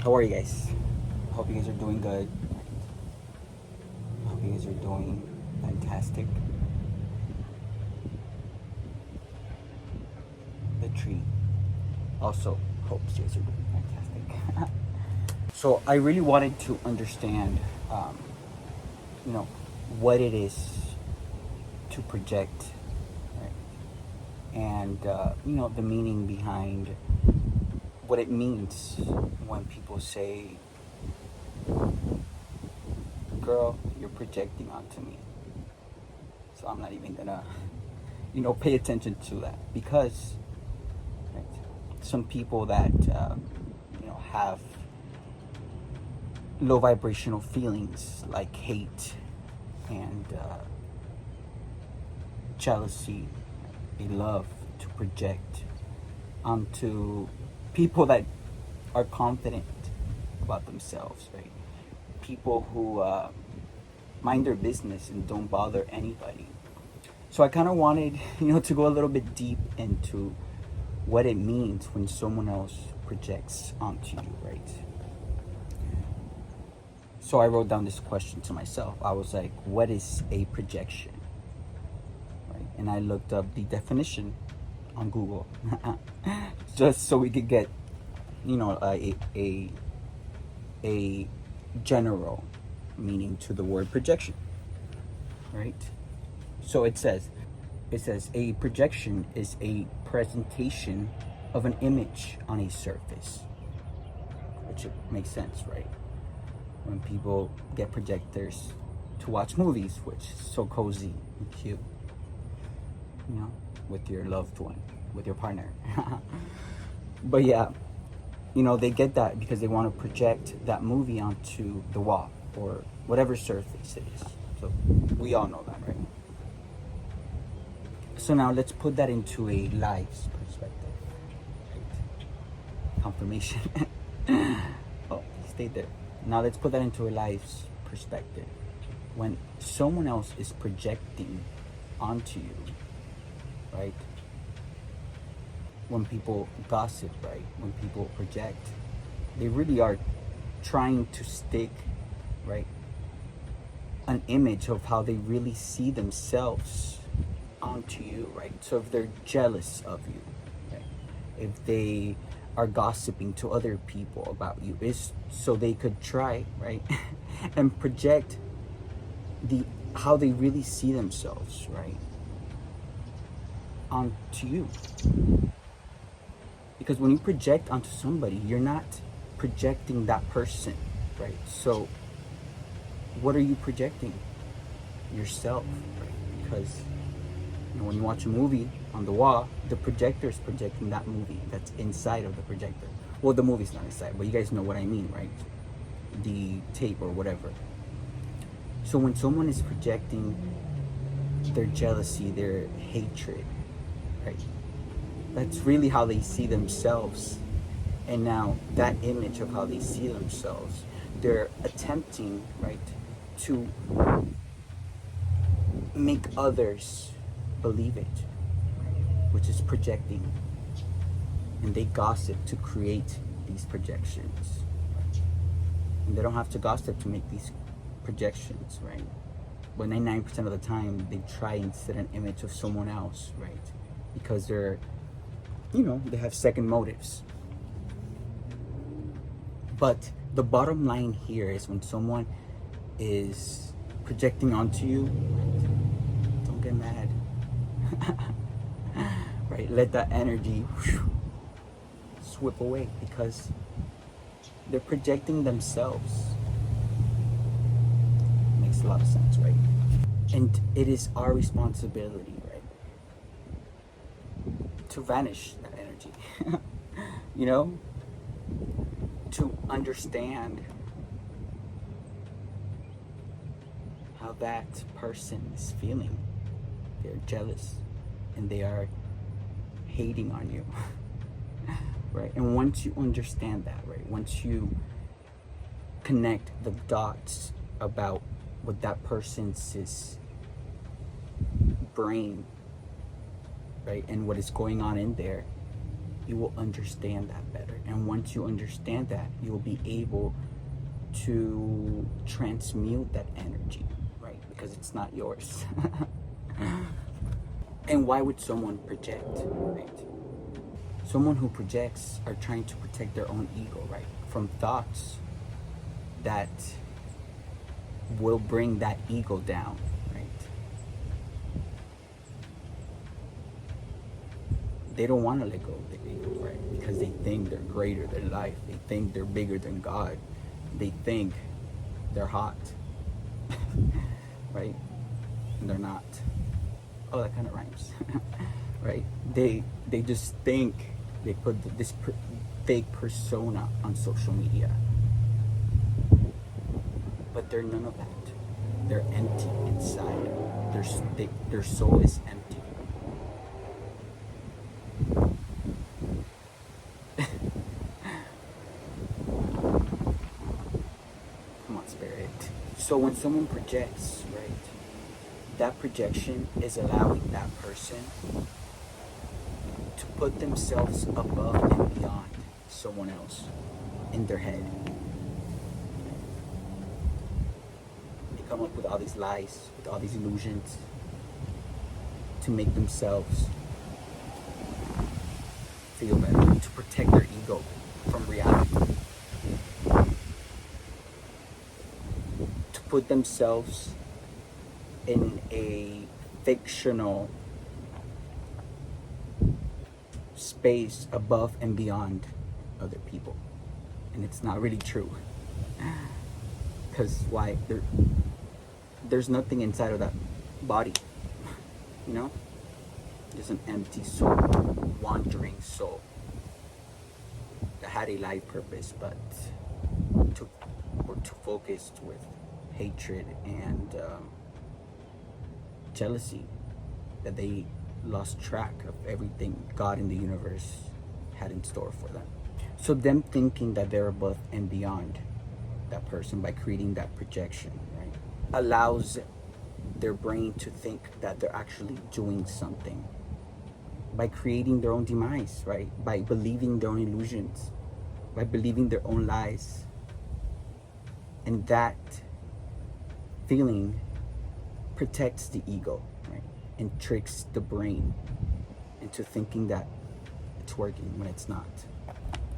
How are you guys? Hope you guys are doing good. Hope you guys are doing fantastic. The tree also hopes you guys are doing fantastic. So I really wanted to understand, you know, what it is to project, right? And the meaning behind what it means when people say, "Girl, you're projecting onto me." So I'm not even gonna, pay attention to that because, right, some people that have low vibrational feelings like hate and jealousy, they love to project onto people that are confident about themselves, right? People who mind their business and don't bother anybody. So I kind of wanted, to go a little bit deep into what it means when someone else projects onto you, right? So I wrote down this question to myself. I was like, what is a projection? Right? And I looked up the definition on Google just so we could get, a general meaning to the word projection, right? So it says a projection is a presentation of an image on a surface, which makes sense, right? When people get projectors to watch movies, which is so cozy and cute, with your loved one, with your partner. But yeah, they get that because they want to project that movie onto the wall or whatever surface it is. So we all know that, right? So now let's put that into a life's perspective. Right? Confirmation. Oh, stayed there. Now let's put that into a life's perspective. When someone else is projecting onto you, right? When people gossip, right? When people project, they really are trying to stick, right, an image of how they really see themselves onto you, right? So if they're jealous of you, right? If they are gossiping to other people about you, is so they could try, right, and project how they really see themselves, right, onto you. Because when you project onto somebody, you're not projecting that person, right? So what are you projecting? Yourself, right? Because when you watch a movie on the wall, the projector is projecting that movie that's inside of the projector. Well, the movie's not inside, but you guys know what I mean, right? The tape or whatever. So when someone is projecting their jealousy, their hatred, right? That's really how they see themselves. And now that image of how they see themselves, they're attempting, right, to make others believe it, which is projecting. And they gossip to create these projections. And they don't have to gossip to make these projections, right? But 99% of the time, they try and set an image of someone else, right? Because they're, they have second motives. But the bottom line here is when someone is projecting onto you, don't get mad. Right? Let that energy sweep away because they're projecting themselves. Makes a lot of sense, right? And it is our responsibility, right, to vanish that energy. To understand how that person is feeling. They're jealous and they are hating on you. Right? And once you understand that, right, once you connect the dots about what that person's brain, right, and what is going on in there, you will understand that better. And once you understand that, you'll be able to transmute that energy, right? Because it's not yours. And why would someone project, right? Someone who projects are trying to protect their own ego, right? From thoughts that will bring that ego down, right? They don't want to let go of their ego, right? Because they think they're greater than life. They think they're bigger than God. They think they're hot, right? And they're not. Oh, that kind of rhymes, right? They just think they put this fake persona on social media, but they're none of that. They're empty inside. Their soul is empty. Come on, spirit. So when someone projects, right, that projection is allowing that person to put themselves above and beyond someone else in their head. They come up with all these lies, with all these illusions to make themselves feel better, to protect their ego from reality, to put themselves in a fictional space above and beyond other people. And it's not really true. Because why? There's nothing inside of that body. You know? There's an empty soul, wandering soul that had a life purpose, but were too focused with hatred and jealousy that they lost track of everything God in the universe had in store for them. So them thinking that they're above and beyond that person by creating that projection, right, allows their brain to think that they're actually doing something by creating their own demise, right? By believing their own illusions, by believing their own lies. And that feeling protects the ego, right? And tricks the brain into thinking that it's working when it's not.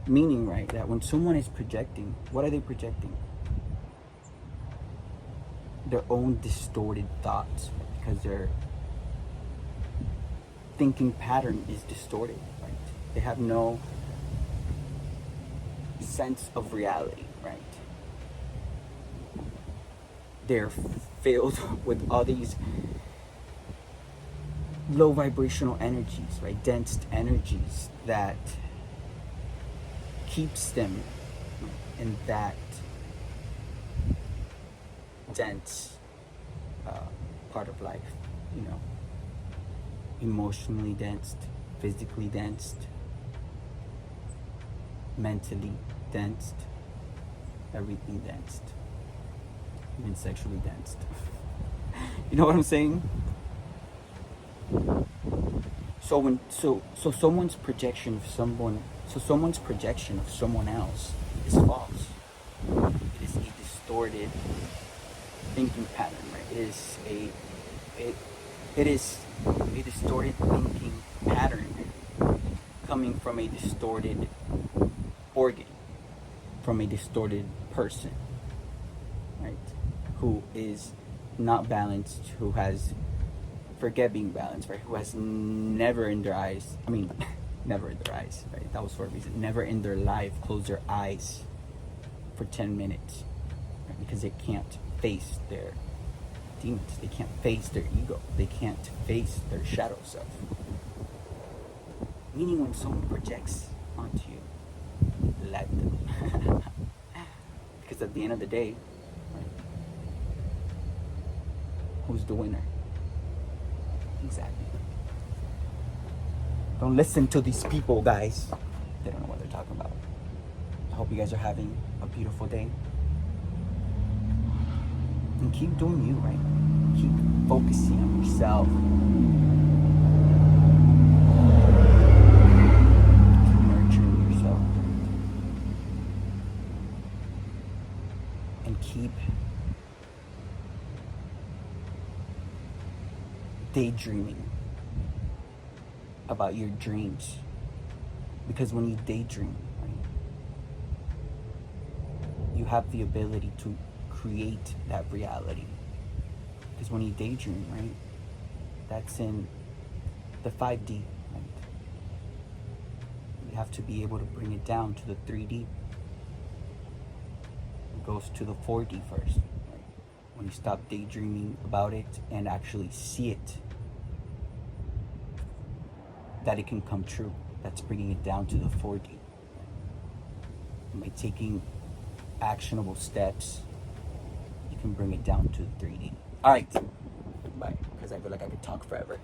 Meaning, right, that when someone is projecting, what are they projecting? Their own distorted thoughts, because their thinking pattern is distorted, right? They have no sense of reality, right? They're filled with all these low vibrational energies, right? Dense energies that keeps them in that dense part of life, you know, emotionally dense, physically dense, mentally dense, everything dense, even sexually dense. You know what I'm saying? So someone's projection of someone's projection of someone else is false. It is a distorted thinking pattern, right? It is a distorted thinking pattern coming from a distorted organ, from a distorted person, right? Who is not balanced, who has, forget being balanced, right? Who has never in their eyes, never in their eyes, right? That was for a reason. Never in their life closed their eyes for 10 minutes, right? Because they can't face their demons. They can't face their ego. They can't face their shadow self. Meaning when someone projects onto you, let them. Because at the end of the day, right, who's the winner? Exactly. Don't listen to these people, guys. They don't know what they're talking about. I hope you guys are having a beautiful day. And keep doing you, right? Keep focusing on yourself. Keep and keep daydreaming about your dreams. Because when you daydream, right, you have the ability to create that reality. Because when you daydream, right, that's in the 5D, right? You have to be able to bring it down to the 3D. It goes to the 4D first, right? When you stop daydreaming about it and actually see it, that it can come true. That's bringing it down to the 4D. And by taking actionable steps, you can bring it down to 3D. All right, bye, because I feel like I could talk forever.